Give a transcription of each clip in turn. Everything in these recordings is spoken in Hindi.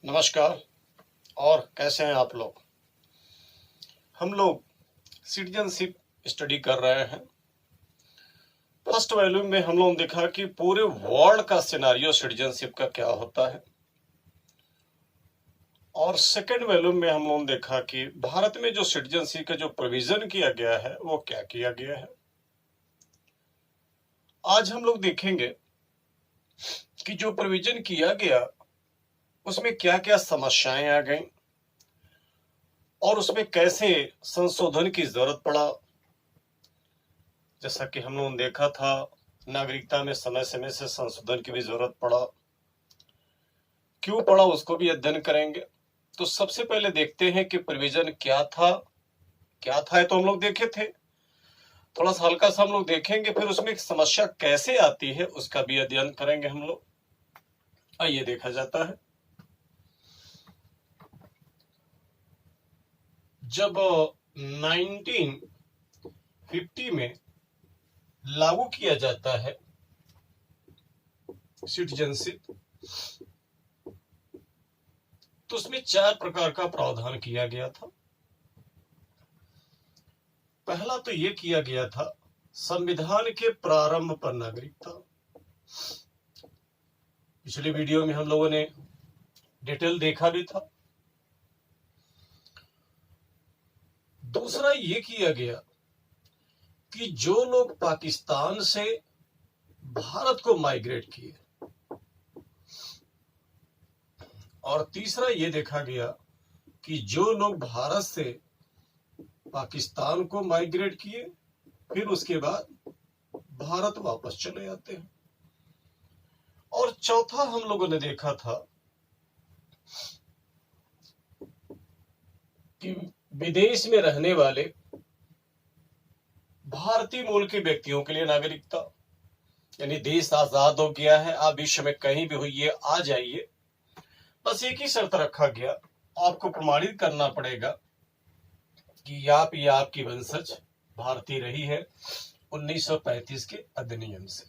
नमस्कार। और कैसे हैं आप लोग। हम लोग सिटीजनशिप स्टडी कर रहे हैं। फर्स्ट वैल्यू में हम लोगों ने देखा कि पूरे वर्ल्ड का सिनारियो सिटीजनशिप का क्या होता है, और सेकंड वैल्यू में हम लोगों ने देखा कि भारत में जो सिटीजनशिप का जो प्रोविजन किया गया है वो क्या किया गया है। आज हम लोग देखेंगे कि जो प्रोविजन किया गया उसमें क्या क्या समस्याएं आ गई और उसमें कैसे संशोधन की जरूरत पड़ा। जैसा कि हम लोगों ने देखा था, नागरिकता में समय समय से संशोधन की भी जरूरत पड़ा। क्यों पड़ा उसको भी अध्ययन करेंगे। तो सबसे पहले देखते हैं कि प्रोविजन क्या था तो हम लोग देखे थे। थोड़ा सा हल्का सा हम लोग देखेंगे, फिर उसमें समस्या कैसे आती है उसका भी अध्ययन करेंगे हम लोग। आइए देखा जाता है। जब 1950 में लागू किया जाता है सिटीजनशिप, तो उसमें 4 प्रकार का प्रावधान किया गया था। पहला तो यह किया गया था संविधान के प्रारंभ पर नागरिकता। पिछले वीडियो में हम लोगों ने डिटेल देखा भी था। दूसरा ये किया गया कि जो लोग पाकिस्तान से भारत को माइग्रेट किए, और तीसरा ये देखा गया कि जो लोग भारत से पाकिस्तान को माइग्रेट किए फिर उसके बाद भारत वापस चले जाते हैं। और चौथा हम लोगों ने देखा था कि विदेश में रहने वाले भारतीय मूल के व्यक्तियों के लिए नागरिकता, यानी देश आजाद हो गया है, आप विश्व में कहीं भी होइए आ जाइए, बस एक ही शर्त रखा गया, आपको प्रमाणित करना पड़ेगा कि आप या आपकी वंशज भारतीय रही है 1935 के अधिनियम से।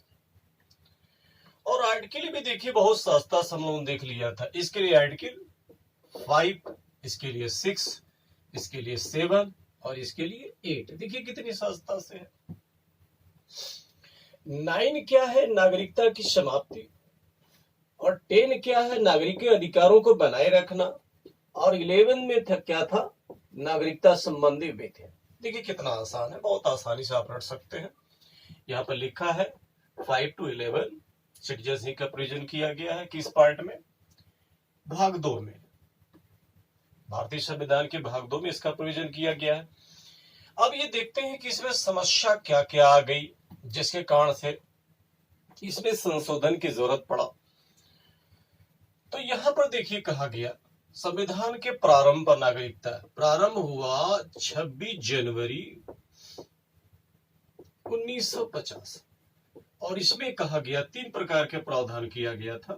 और आर्टिकल भी देखिए बहुत सस्ता हम लोगों ने देख लिया था। इसके लिए आर्टिकल 5, इसके लिए 6, इसके लिए 7 और इसके लिए 8। देखिए कितनी सस्ता से है। 9 क्या है, नागरिकता की समाप्ति, और 10 क्या है, नागरिक के अधिकारों को बनाए रखना, और 11 में क्या था, नागरिकता संबंधी विधि। देखिए कितना आसान है, बहुत आसानी से आप रट सकते हैं। यहाँ पर लिखा है 5 to 11 सिटीजनशिप का प्रोविजन किया गया है। किस पार्ट में? भाग 2 में, भारतीय संविधान के भाग 2 में इसका प्रोविजन किया गया है। अब ये देखते हैं कि इसमें समस्या क्या क्या आ गई जिसके कारण से इसमें संशोधन की जरूरत पड़ा। तो यहां पर देखिए कहा गया संविधान के प्रारंभ पर नागरिकता प्रारंभ हुआ 26 जनवरी 1950, और इसमें कहा गया 3 प्रकार के प्रावधान किया गया था।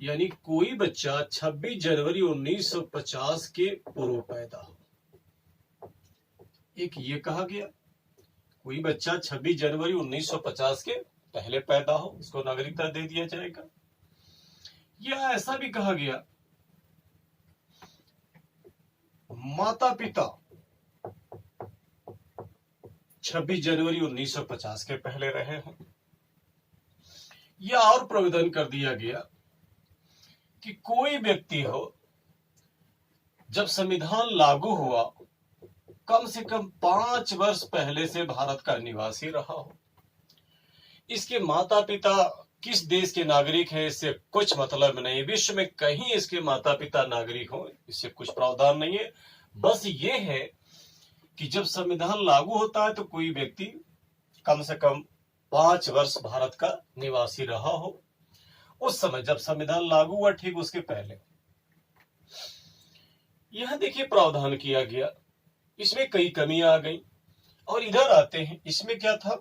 यानी कोई बच्चा 26 जनवरी 1950 के पूर्व पैदा हो। एक ये कहा गया कोई बच्चा 26 जनवरी 1950 के पहले पैदा हो, उसको नागरिकता दे दिया जाएगा। या ऐसा भी कहा गया माता पिता 26 जनवरी 1950 के पहले रहे हों। या और प्रावधान कर दिया गया कि कोई व्यक्ति हो जब संविधान लागू हुआ कम से कम 5 वर्ष पहले से भारत का निवासी रहा हो। इसके माता पिता किस देश के नागरिक हैं इससे कुछ मतलब नहीं, विश्व में कहीं इसके माता पिता नागरिक हो इससे कुछ प्रावधान नहीं है। बस ये है कि जब संविधान लागू होता है तो कोई व्यक्ति कम से कम 5 वर्ष भारत का निवासी रहा हो उस समय जब संविधान लागू हुआ, ठीक उसके पहले। यह देखिए प्रावधान किया गया, इसमें कई कमियां आ गई। और इधर आते हैं, इसमें क्या था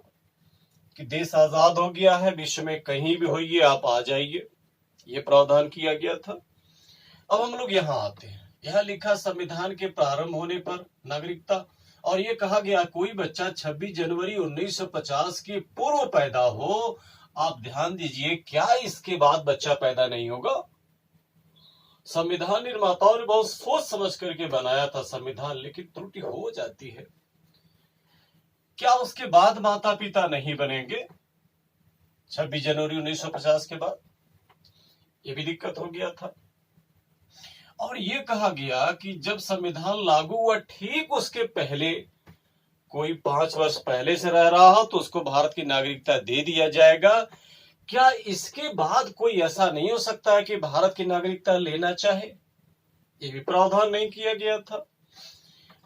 कि देश आजाद हो गया है, विश्व में कहीं भी होइए आप आ जाइए, ये प्रावधान किया गया था। अब हम लोग यहाँ आते हैं, यहाँ लिखा संविधान के प्रारंभ होने पर नागरिकता, और ये कहा गया कोई बच्चा 26 जनवरी 1950 के पूर्व पैदा हो। आप ध्यान दीजिए, क्या इसके बाद बच्चा पैदा नहीं होगा? संविधान निर्माताओं ने बहुत सोच समझ करके बनाया था संविधान, लेकिन त्रुटि हो जाती है। क्या उसके बाद माता पिता नहीं बनेंगे 26 जनवरी 1950 के बाद? ये भी दिक्कत हो गया था। और ये कहा गया कि जब संविधान लागू हुआ ठीक उसके पहले कोई 5 वर्ष पहले से रह रहा हो तो उसको भारत की नागरिकता दे दिया जाएगा। क्या इसके बाद कोई ऐसा नहीं हो सकता है कि भारत की नागरिकता लेना चाहे? ये भी प्रावधान नहीं किया गया था।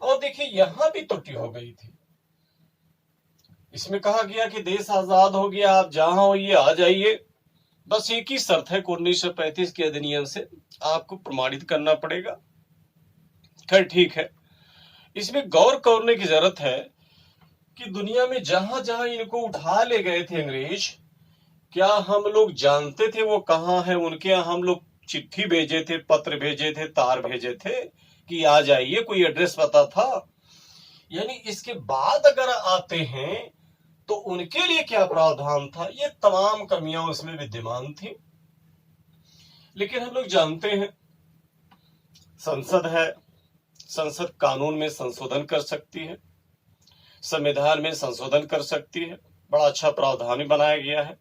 और देखिए यहां भी त्रुटि हो गई थी। इसमें कहा गया कि देश आजाद हो गया, आप जहां होइए आ जाइए, बस एक ही शर्त है कि 1935 के अधिनियम से आपको प्रमाणित करना पड़ेगा। खैर ठीक है, इसमें गौर करने की जरूरत है कि दुनिया में जहां जहां इनको उठा ले गए थे अंग्रेज, क्या हम लोग जानते थे वो कहाँ है? उनके यहाँ हम लोग चिट्ठी भेजे थे, पत्र भेजे थे, तार भेजे थे कि आ जाइए, कोई एड्रेस पता था? यानी इसके बाद अगर आते हैं तो उनके लिए क्या प्रावधान था? ये तमाम कमियां उसमें विद्यमान थी। लेकिन हम लोग जानते हैं संसद है, संसद कानून में संशोधन कर सकती है, संविधान में संशोधन कर सकती है, बड़ा अच्छा प्रावधान बनाया गया है।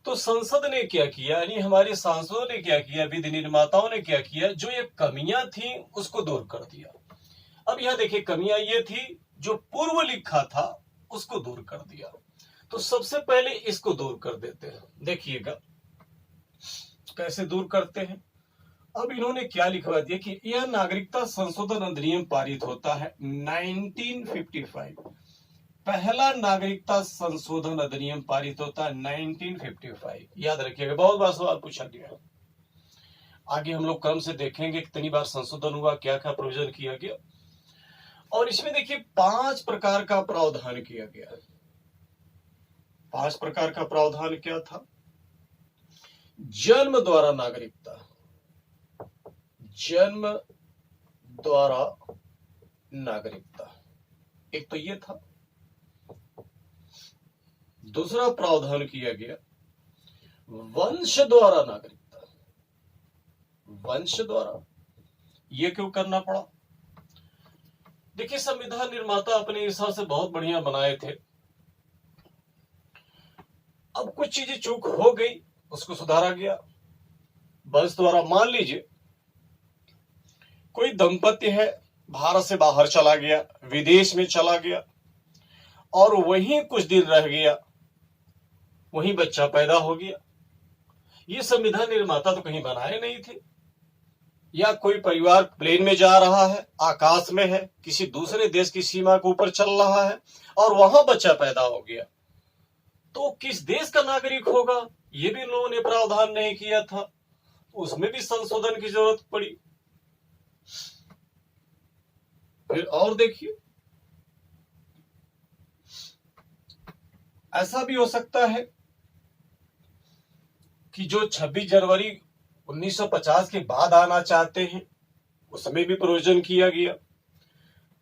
तो संसद ने क्या किया, यानी हमारे सांसदों ने क्या किया, विधि निर्माताओं ने क्या किया, जो ये कमियां थी उसको दूर कर दिया। अब यहां देखिए कमियां ये थी, जो पूर्व लिखा था उसको दूर कर दिया। तो सबसे पहले इसको दूर कर देते हैं। देखिएगा कैसे दूर करते हैं। अब इन्होंने क्या लिखवा दिया कि यह नागरिकता संशोधन अधिनियम पारित होता है 1955। पहला नागरिकता संशोधन अधिनियम पारित होता है 1955। याद रखिएगा, बहुत बार सवाल पूछा गया। आगे हम लोग क्रम से देखेंगे कितनी बार संशोधन हुआ, क्या क्या प्रोविजन किया गया। और इसमें देखिए 5 प्रकार का प्रावधान किया गया। 5 प्रकार का प्रावधान क्या था? जन्म द्वारा नागरिकता, जन्म द्वारा नागरिकता, एक तो ये था। दूसरा प्रावधान किया गया वंश द्वारा नागरिकता। वंश द्वारा, ये क्यों करना पड़ा? देखिए संविधान निर्माता अपने हिसाब से बहुत बढ़िया बनाए थे। अब कुछ चीजें चूक हो गई, उसको सुधारा गया वंश द्वारा। मान लीजिए कोई दंपत्ति है, भारत से बाहर चला गया, विदेश में चला गया और वहीं कुछ दिन रह गया, वहीं बच्चा पैदा हो गया। ये संविधान निर्माता तो कहीं बनाए नहीं थे। या कोई परिवार प्लेन में जा रहा है, आकाश में है, किसी दूसरे देश की सीमा के ऊपर चल रहा है और वहां बच्चा पैदा हो गया, तो किस देश का नागरिक होगा? ये भी लोगों ने प्रावधान नहीं किया था, उसमें भी संशोधन की जरूरत पड़ी। फिर और देखिए, ऐसा भी हो सकता है कि जो 26 जनवरी 1950 के बाद आना चाहते हैं, उसमें भी प्रोविजन किया गया।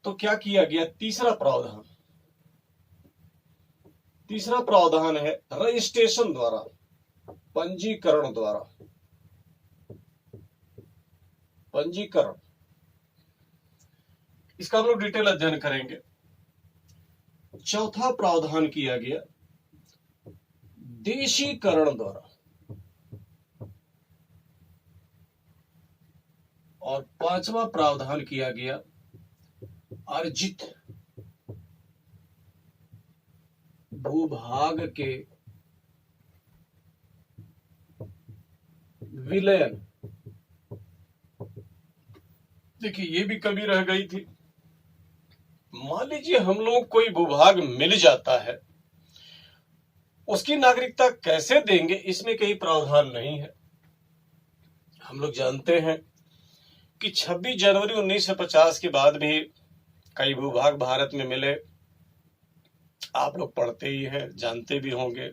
तो क्या किया गया? तीसरा प्रावधान है रजिस्ट्रेशन द्वारा, पंजीकरण द्वारा, पंजीकरण। इसका हम लोग डिटेल अध्ययन करेंगे। चौथा प्रावधान किया गया देशीकरण द्वारा, और 5वां प्रावधान किया गया अर्जित भूभाग के विलयन। देखिए ये भी कमी रह गई थी। मान लीजिए हम लोग कोई भूभाग मिल जाता है, उसकी नागरिकता कैसे देंगे, इसमें कहीं प्रावधान नहीं है। हम लोग जानते हैं कि 26 जनवरी 1950 के बाद भी कई भूभाग भारत में मिले। आप लोग पढ़ते ही हैं, जानते भी होंगे।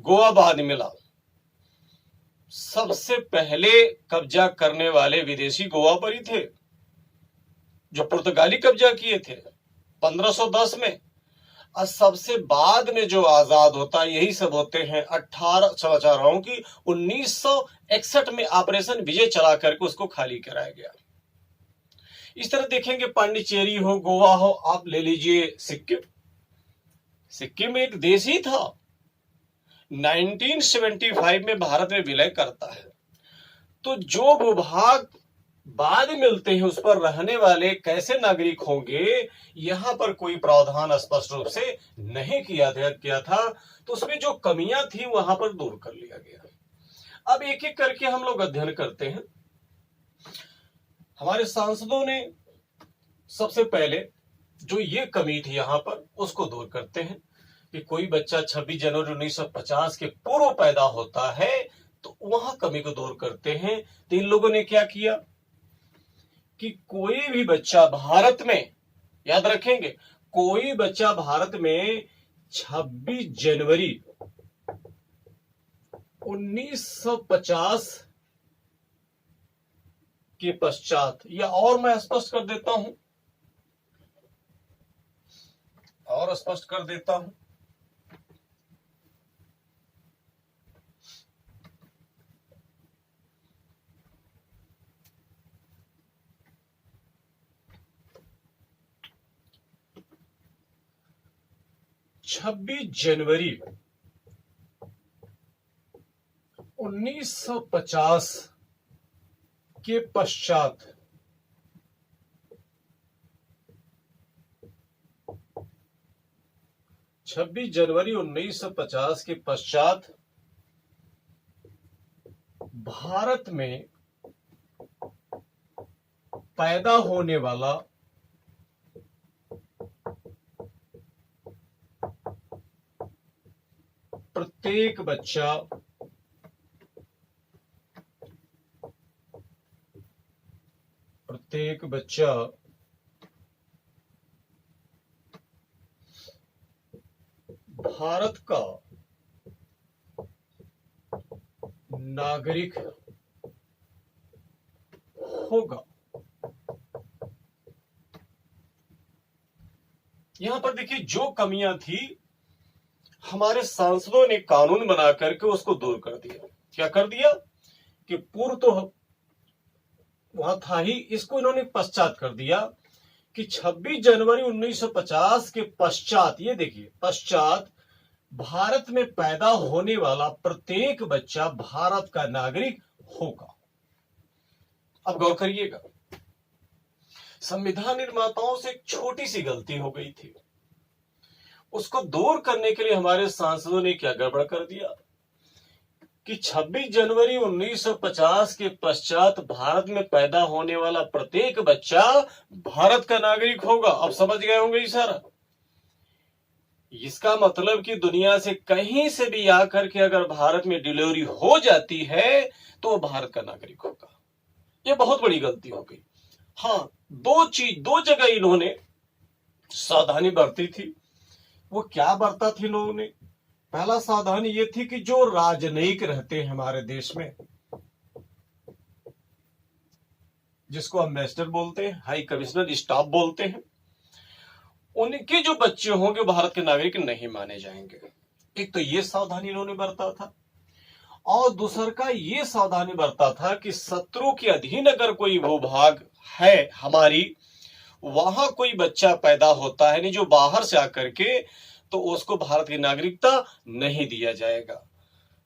गोवा बाद मिला। सबसे पहले कब्जा करने वाले विदेशी गोवा पर ही थे, जो पुर्तगाली कब्जा किए थे 1510 में। और सबसे बाद में जो आजाद होता है यही सब होते हैं 18 समाचार रहा हूं कि 1961 में ऑपरेशन विजय चला करके उसको खाली कराया गया। इस तरह देखेंगे पांडिचेरी हो, गोवा हो, आप ले लीजिए सिक्किम। सिक्किम एक देश ही था, 1975 में भारत में विलय करता है। तो जो भूभाग बाद में मिलते हैं उस पर रहने वाले कैसे नागरिक होंगे, यहां पर कोई प्रावधान स्पष्ट रूप से नहीं किया था। तो उसमें जो कमियां थी वहां पर दूर कर लिया गया। अब एक एक करके हम लोग अध्ययन करते हैं। हमारे सांसदों ने सबसे पहले जो ये कमी थी यहां पर उसको दूर करते हैं कि कोई बच्चा 26 जनवरी 1950 के पूर्व पैदा होता है, तो वहां कमी को दूर करते हैं। तो इन लोगों ने क्या किया कि कोई भी बच्चा भारत में, याद रखेंगे, कोई बच्चा भारत में 26 जनवरी 1950 के पश्चात, या और मैं स्पष्ट कर देता हूं, 26 जनवरी 1950 के पश्चात 26 जनवरी 1950 के पश्चात भारत में पैदा होने वाला प्रत्येक बच्चा भारत का नागरिक होगा। यहां पर देखिए जो कमियां थी हमारे सांसदों ने कानून बना करके उसको दूर कर दिया। क्या कर दिया कि पूर्व तो वहां था ही, इसको इन्होंने पश्चात कर दिया कि 26 जनवरी 1950 के पश्चात, ये देखिए पश्चात, भारत में पैदा होने वाला प्रत्येक बच्चा भारत का नागरिक होगा। अब गौर करिएगा, संविधान निर्माताओं से एक छोटी सी गलती हो गई थी, उसको दूर करने के लिए हमारे सांसदों ने क्या गड़बड़ कर दिया कि 26 जनवरी 1950 के पश्चात भारत में पैदा होने वाला प्रत्येक बच्चा भारत का नागरिक होगा। अब समझ गए होंगे इशारा। इसका मतलब कि दुनिया से कहीं से भी आकर के अगर भारत में डिलीवरी हो जाती है तो वो भारत का नागरिक होगा। ये बहुत बड़ी गलती हो गई। हाँ, दो जगह इन्होंने सावधानी बरती थी। वो क्या बरता थी लोगों ने? पहला सावधानी ये थी कि जो राजनयिक रहते हैं हमारे देश में, जिसको एम्बेसडर बोलते हैं, हाई कमिश्नर स्टाफ बोलते हैं, उनके जो बच्चे होंगे भारत के नागरिक नहीं माने जाएंगे। एक तो ये सावधानी इन्होंने बरता था, और दूसर का ये सावधानी बरता था कि शत्रु के अधीन अगर कोई भूभाग है हमारी, वहां कोई बच्चा पैदा होता है नहीं जो बाहर से आकर के, तो उसको भारत की नागरिकता नहीं दिया जाएगा।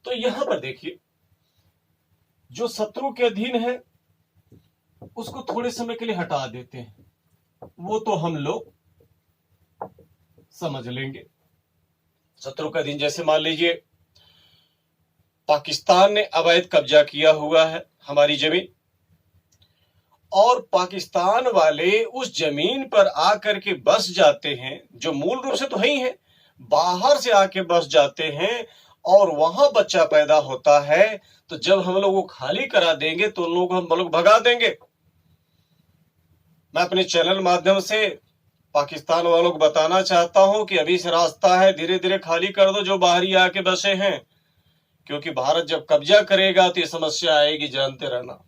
तो यहां पर देखिए, जो शत्रु के अधीन है उसको थोड़े समय के लिए हटा देते हैं, वो तो हम लोग समझ लेंगे। शत्रु का अधीन जैसे मान लीजिए पाकिस्तान ने अवैध कब्जा किया हुआ है हमारी जमीन, और पाकिस्तान वाले उस जमीन पर आकर के बस जाते हैं, जो मूल रूप से तो है ही है, बाहर से आके बस जाते हैं और वहां बच्चा पैदा होता है। तो जब हम लोग वो खाली करा देंगे तो उन लोग हम लोग भगा देंगे। मैं अपने चैनल माध्यम से पाकिस्तान वालों को बताना चाहता हूं कि अभी से रास्ता है, धीरे धीरे खाली कर दो जो बाहरी आके बसे हैं, क्योंकि भारत जब कब्जा करेगा तो ये समस्या आएगी, जानते रहना।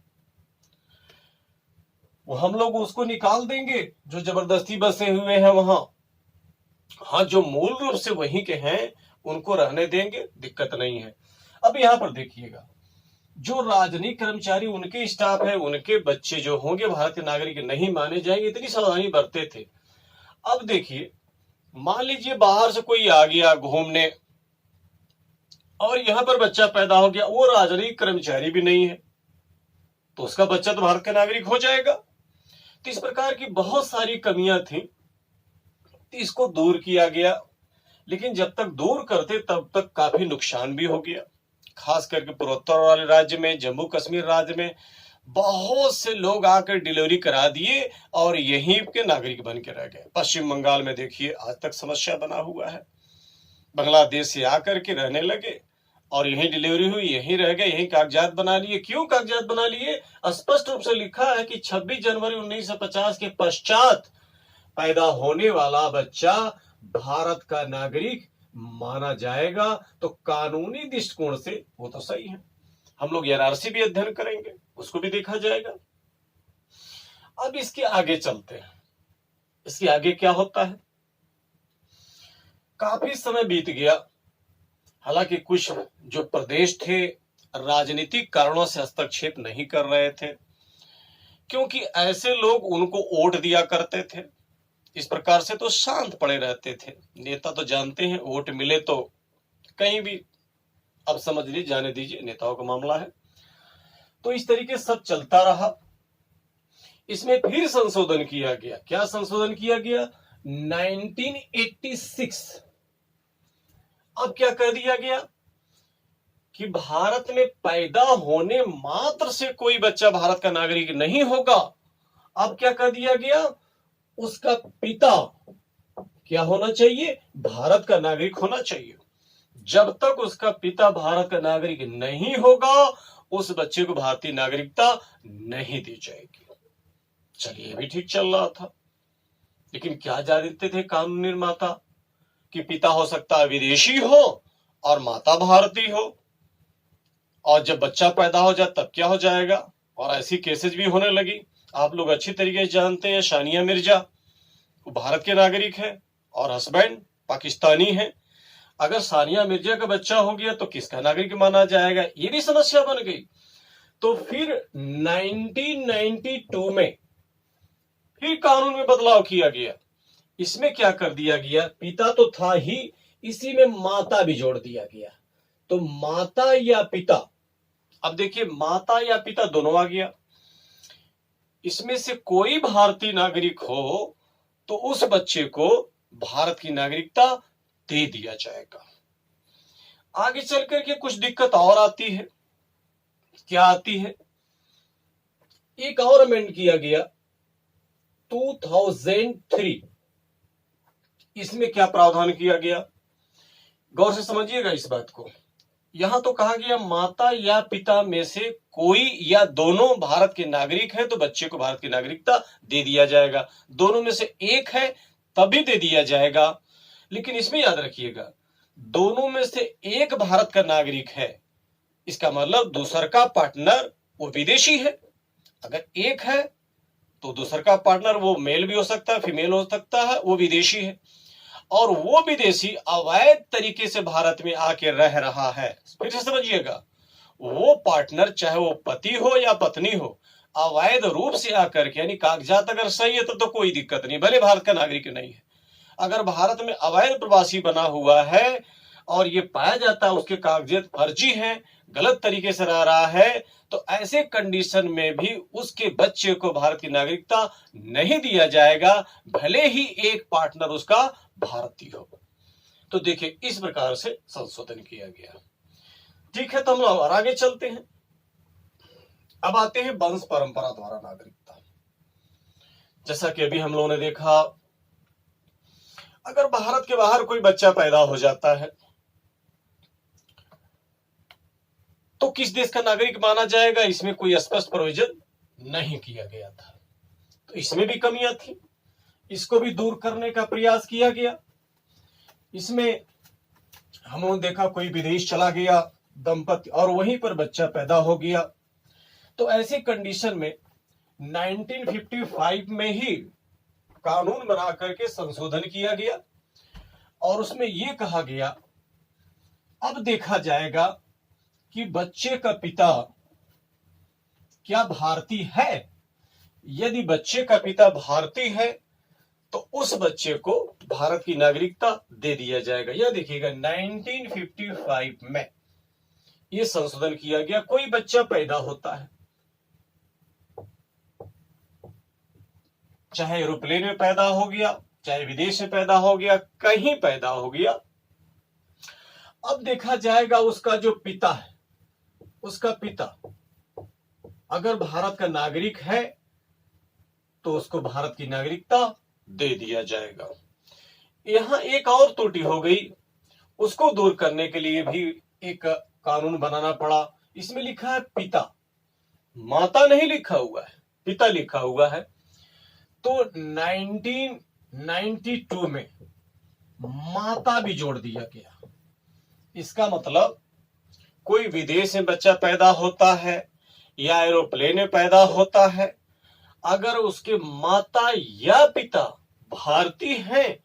वो हम लोग उसको निकाल देंगे जो जबरदस्ती बसे हुए हैं वहां। हाँ, जो मूल रूप से वहीं के हैं उनको रहने देंगे, दिक्कत नहीं है। अब यहाँ पर देखिएगा, जो राजनयिक कर्मचारी, उनके स्टाफ है, उनके बच्चे जो होंगे भारत के नागरिक नहीं माने जाएंगे, इतनी सावधानी बरते थे। अब देखिए, मान लीजिए बाहर से कोई आ गया घूमने और यहां पर बच्चा पैदा हो गया, वो राजनयिक कर्मचारी भी नहीं है, तो उसका बच्चा तो भारत का नागरिक हो जाएगा। तो इस प्रकार की बहुत सारी कमियां थी, तो इसको दूर किया गया। लेकिन जब तक दूर करते तब तक काफी नुकसान भी हो गया। खास करके पूर्वोत्तर वाले राज्य में, जम्मू कश्मीर राज्य में बहुत से लोग आकर डिलीवरी करा दिए और यहीं के नागरिक बन के रह गए। पश्चिम बंगाल में देखिए आज तक समस्या बना हुआ है। बांग्लादेश से आकर के रहने लगे और यहीं डिलीवरी हुई, यहीं रह गए, यहीं कागजात बना लिए। क्यों कागजात बना लिए? स्पष्ट रूप से लिखा है कि 26 जनवरी 1950 के पश्चात पैदा होने वाला बच्चा भारत का नागरिक माना जाएगा। तो कानूनी दृष्टिकोण से वो तो सही है। हम लोग एनआरसी भी अध्ययन करेंगे, उसको भी देखा जाएगा। अब इसके आगे चलते हैं, इसके आगे क्या होता है। काफी समय बीत गया, हालांकि कुछ जो प्रदेश थे राजनीतिक कारणों से हस्तक्षेप नहीं कर रहे थे, क्योंकि ऐसे लोग उनको वोट दिया करते थे। इस प्रकार से तो शांत पड़े रहते थे। नेता तो जानते हैं, वोट मिले तो कहीं भी, अब समझ लीजिए, जाने दीजिए, नेताओं का मामला है। तो इस तरीके सब चलता रहा। इसमें फिर संशोधन किया गया। क्या संशोधन किया गया? 1986। अब क्या कर दिया गया कि भारत में पैदा होने मात्र से कोई बच्चा भारत का नागरिक नहीं होगा। अब क्या कर दिया गया? उसका पिता क्या होना चाहिए? भारत का नागरिक होना चाहिए। जब तक उसका पिता भारत का नागरिक नहीं होगा, उस बच्चे को भारतीय नागरिकता नहीं दी जाएगी। चलिए, भी ठीक चल रहा था। लेकिन क्या जानते थे कानून निर्माता कि पिता हो सकता है विदेशी हो और माता भारतीय हो, और जब बच्चा पैदा हो जाए तब क्या हो जाएगा। और ऐसी केसेस भी होने लगी। आप लोग अच्छी तरीके से जानते हैं, सानिया मिर्जा वो भारत के नागरिक है और हस्बैंड पाकिस्तानी है। अगर सानिया मिर्जा का बच्चा हो गया तो किसका नागरिक माना जाएगा, ये भी समस्या बन गई। तो फिर 1992 में फिर कानून में बदलाव किया गया। इसमें क्या कर दिया गया? पिता तो था ही, इसी में माता भी जोड़ दिया गया। तो माता या पिता, अब देखिए माता या पिता दोनों आ गया। इसमें से कोई भारतीय नागरिक हो तो उस बच्चे को भारत की नागरिकता दे दिया जाएगा। आगे चल करके कुछ दिक्कत और आती है। क्या आती है? एक और अमेंड किया गया 2003। इसमें क्या प्रावधान किया गया? गौर से समझिएगा इस बात को। यहां तो कहा गया माता या पिता में से कोई या दोनों भारत के नागरिक हैं तो बच्चे को भारत की नागरिकता दे दिया जाएगा। दोनों में से एक है तभी दे दिया जाएगा। लेकिन इसमें याद रखिएगा, दोनों में से एक भारत का नागरिक है, इसका मतलब दूसर का पार्टनर वो विदेशी है। अगर एक है तो दूसर का पार्टनर वो मेल भी हो सकता है, फीमेल हो सकता है, वो विदेशी है। और वो विदेशी अवैध तरीके से भारत में आके रह रहा है। फिर से समझिएगा, वो पार्टनर चाहे वो पति हो या पत्नी हो, अवैध रूप से आकर के, यानी कागजात अगर सही है तो कोई दिक्कत नहीं, भले भारत का नागरिक नहीं है। अगर भारत में अवैध प्रवासी बना हुआ है और ये पाया जाता है उसके कागजात फर्जी हैं, गलत तरीके से रह रहा है, तो ऐसे कंडीशन में भी उसके बच्चे को भारत की नागरिकता नहीं दिया जाएगा, भले ही एक पार्टनर उसका भारतीय हो। तो देखिए इस प्रकार से संशोधन किया गया। ठीक है, तो हम लोग आगे चलते हैं। अब आते हैं वंश परंपरा द्वारा नागरिकता। जैसा कि अभी हम लोगों ने देखा, अगर भारत के बाहर कोई बच्चा पैदा हो जाता है तो किस देश का नागरिक माना जाएगा, इसमें कोई स्पष्ट प्रोविजन नहीं किया गया था। तो इसमें भी कमियां थी, इसको भी दूर करने का प्रयास किया गया। इसमें हम लोगों ने देखा कोई विदेश चला गया दंपति और वहीं पर बच्चा पैदा हो गया, तो ऐसी कंडीशन में 1955 में ही कानून बना करके संशोधन किया गया और उसमें यह कहा गया, अब देखा जाएगा कि बच्चे का पिता क्या भारतीय है। यदि बच्चे का पिता भारतीय है तो उस बच्चे को भारत की नागरिकता दे दिया जाएगा। यह देखिएगा 1955 में यह संशोधन किया गया। कोई बच्चा पैदा होता है, चाहे एरोप्लेन में पैदा हो गया, चाहे विदेश में पैदा हो गया, कहीं पैदा हो गया, अब देखा जाएगा उसका जो पिता है, उसका पिता अगर भारत का नागरिक है तो उसको भारत की नागरिकता दे दिया जाएगा। यहां एक और त्रुटि हो गई, उसको दूर करने के लिए भी एक कानून बनाना पड़ा। इसमें लिखा है पिता, माता नहीं लिखा हुआ है, पिता लिखा हुआ है। तो 1992 में माता भी जोड़ दिया गया। इसका मतलब कोई विदेश में बच्चा पैदा होता है या एरोप्लेन में पैदा होता है, अगर उसके माता या पिता भारतीय हैं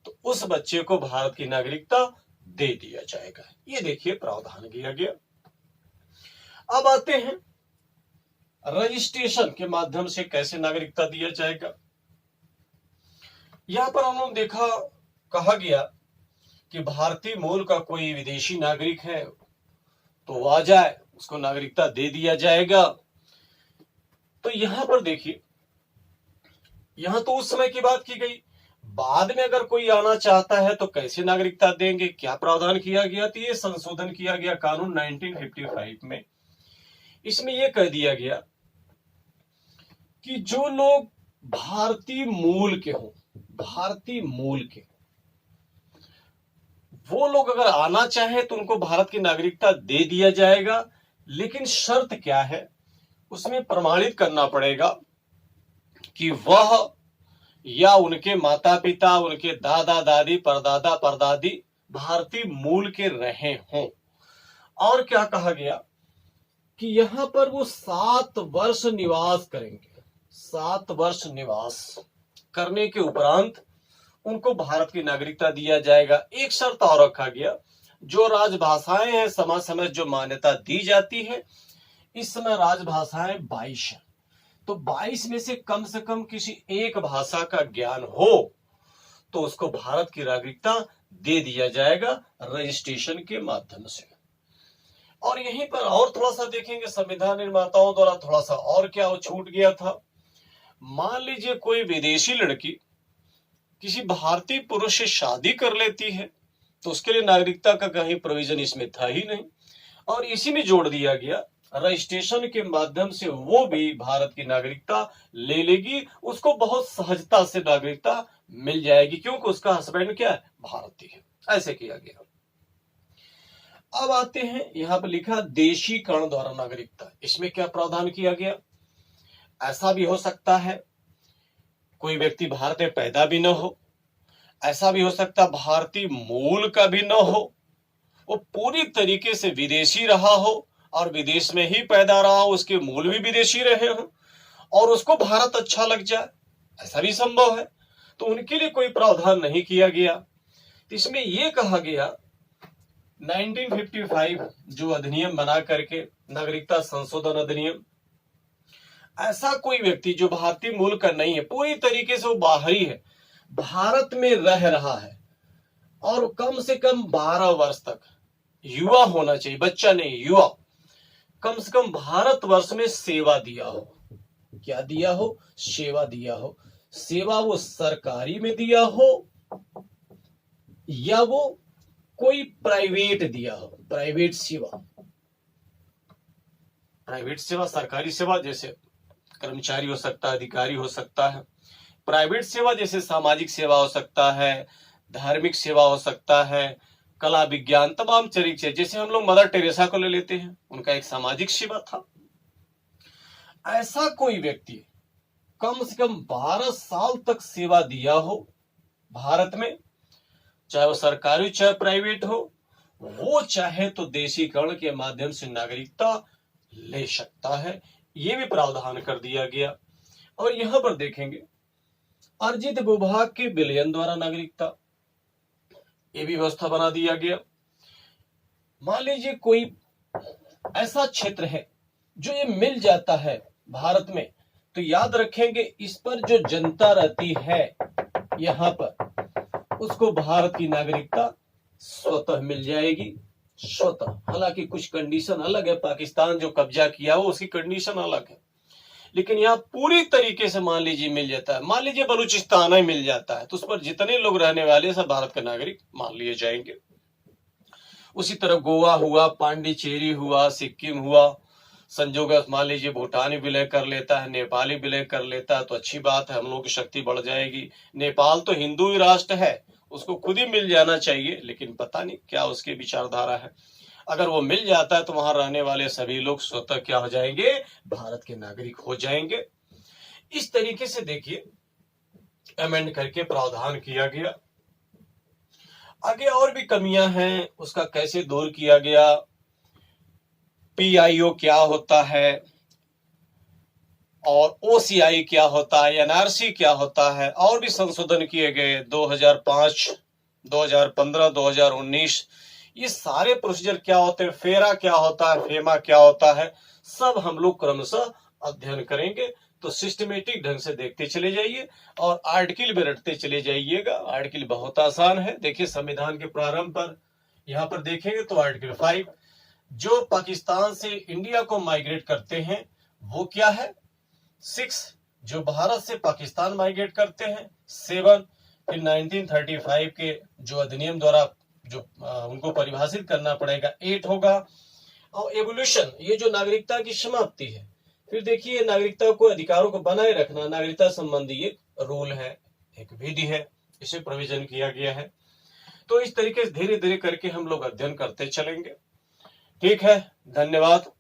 तो उस बच्चे को भारत की नागरिकता दे दिया जाएगा। ये देखिए प्रावधान किया गया। अब आते हैं रजिस्ट्रेशन के माध्यम से कैसे नागरिकता दिया जाएगा। यहां पर उन्होंने देखा, कहा गया कि भारतीय मूल का कोई विदेशी नागरिक है तो वो आ जाए, उसको नागरिकता दे दिया जाएगा। तो यहां पर देखिए, यहां तो उस समय की बात की गई, बाद में अगर कोई आना चाहता है तो कैसे नागरिकता देंगे, क्या प्रावधान किया गया। तो ये संशोधन किया गया कानून 1955 में। इसमें यह कह दिया गया कि जो लोग भारतीय मूल के हों, भारतीय मूल के, वो लोग अगर आना चाहे तो उनको भारत की नागरिकता दे दिया जाएगा। लेकिन शर्त क्या है, उसमें प्रमाणित करना पड़ेगा कि वह या उनके माता पिता, उनके दादा दादी, परदादा परदादी भारतीय मूल के रहे हों। और क्या कहा गया कि यहां पर वो 7 वर्ष निवास करेंगे। 7 वर्ष निवास करने के उपरांत उनको भारत की नागरिकता दिया जाएगा। एक शर्त और रखा गया, जो राजभाषाएं हैं समय समय जो मान्यता दी जाती है, इस समय राजभाषाएं 22 है, तो 22 में से कम किसी एक भाषा का ज्ञान हो तो उसको भारत की नागरिकता दे दिया जाएगा रजिस्ट्रेशन के माध्यम से। और यहीं पर और थोड़ा सा देखेंगे, संविधान निर्माताओं द्वारा थोड़ा सा और क्या वो छूट गया था। मान लीजिए कोई विदेशी लड़की किसी भारतीय पुरुष से शादी कर लेती है तो उसके लिए नागरिकता का कहीं प्रोविजन इसमें था ही नहीं, और इसी में जोड़ दिया गया रजिस्ट्रेशन के माध्यम से वो भी भारत की नागरिकता ले लेगी, उसको बहुत सहजता से नागरिकता मिल जाएगी, क्योंकि उसका हस्बैंड क्या है, भारतीय है। ऐसे किया गया। अब आते हैं, यहां पर लिखा देशीकरण द्वारा नागरिकता। इसमें क्या प्रावधान किया गया, ऐसा भी हो सकता है कोई व्यक्ति भारत में पैदा भी न हो, ऐसा भी हो सकता भारतीय मूल का भी न हो, वो पूरी तरीके से विदेशी रहा हो और विदेश में ही पैदा रहा हो, उसके मूल भी विदेशी रहे हो और उसको भारत अच्छा लग जाए, ऐसा भी संभव है। तो उनके लिए कोई प्रावधान नहीं किया गया। तो इसमें यह कहा गया 1955 जो अधिनियम बना करके, नागरिकता संशोधन अधिनियम, ऐसा कोई व्यक्ति जो भारतीय मूल का नहीं है, पूरी तरीके से वो बाहरी है, भारत में रह रहा है और कम से कम 12 वर्ष तक युवा होना चाहिए, बच्चा नहीं युवा, कम से कम भारतवर्ष में सेवा दिया हो। क्या दिया हो, सेवा दिया हो। सेवा वो सरकारी में दिया हो या वो कोई प्राइवेट दिया हो, प्राइवेट सेवा। प्राइवेट सेवा, सरकारी सेवा जैसे कर्मचारी हो सकता है, अधिकारी हो सकता है। प्राइवेट सेवा जैसे सामाजिक सेवा हो सकता है, धार्मिक सेवा हो सकता है, कला विज्ञान, तमाम चरित्र, जैसे हम लोग मदर टेरेसा को ले लेते हैं, उनका एक सामाजिक सेवा था। ऐसा कोई व्यक्ति कम से कम 12 साल तक सेवा दिया हो भारत में, चाहे वो सरकारी चाहे प्राइवेट हो, वो चाहे तो देशीकरण के माध्यम से नागरिकता ले सकता है। ये भी प्रावधान कर दिया गया। और यहां पर देखेंगे अर्जित विभाग के विलयन द्वारा नागरिकता, ये भी व्यवस्था बना दिया गया। मान लीजिए कोई ऐसा क्षेत्र है जो ये मिल जाता है भारत में, तो याद रखेंगे इस पर जो जनता रहती है यहाँ पर, उसको भारत की नागरिकता स्वतः मिल जाएगी, स्वतः। हालांकि कुछ कंडीशन अलग है, पाकिस्तान जो कब्जा किया वो उसकी कंडीशन अलग है, लेकिन यहाँ पूरी तरीके से मान लीजिए मिल जाता है। मान लीजिए बलूचिस्तान ही मिल जाता है तो उस पर जितने लोग रहने वाले सब भारत के नागरिक मान लिए जाएंगे। उसी तरह गोवा हुआ, पांडिचेरी हुआ, सिक्किम हुआ, संजोग मान लीजिए भूटान ही विलय कर लेता है, नेपाल ही विलय कर लेता है तो अच्छी बात है, हम लोगों की शक्ति बढ़ जाएगी। नेपाल तो हिंदू ही राष्ट्र है, उसको खुद ही मिल जाना चाहिए, लेकिन पता नहीं क्या उसकी विचारधारा है। अगर वो मिल जाता है तो वहां रहने वाले सभी लोग स्वतः क्या हो जाएंगे, भारत के नागरिक हो जाएंगे। इस तरीके से देखिए अमेंड करके प्रावधान किया गया। आगे और भी कमियां हैं, उसका कैसे दूर किया गया, PIO क्या होता है और OCI क्या होता है, NRC क्या होता है, और भी संशोधन किए गए 2005, 2015, 2019। ये सारे प्रोसीजर क्या होते हैं, फेरा क्या होता है, फेमा क्या होता है, सब हम लोग क्रमशः अध्ययन करेंगे। तो सिस्टमेटिक ढंग से देखते चले जाइए और आर्टिकल भी रटते चले जाइएगा। आर्टिकल बहुत आसान है, देखिए संविधान के प्रारंभ पर यहाँ पर देखेंगे तो आर्टिकल 5 जो पाकिस्तान से इंडिया को माइग्रेट करते हैं वो क्या है, 6 जो भारत से पाकिस्तान माइग्रेट करते हैं, 7 फिर 1935 के जो अधिनियम द्वारा जो उनको परिभाषित करना पड़ेगा, 8 होगा। और एवोल्यूशन, ये जो नागरिकता की समाप्ति है, फिर देखिए नागरिकता को, अधिकारों को बनाए रखना नागरिकता संबंधी एक रूल है, एक विधि है, इसे प्रोविजन किया गया है। तो इस तरीके से धीरे धीरे करके हम लोग अध्ययन करते चलेंगे। ठीक है, धन्यवाद।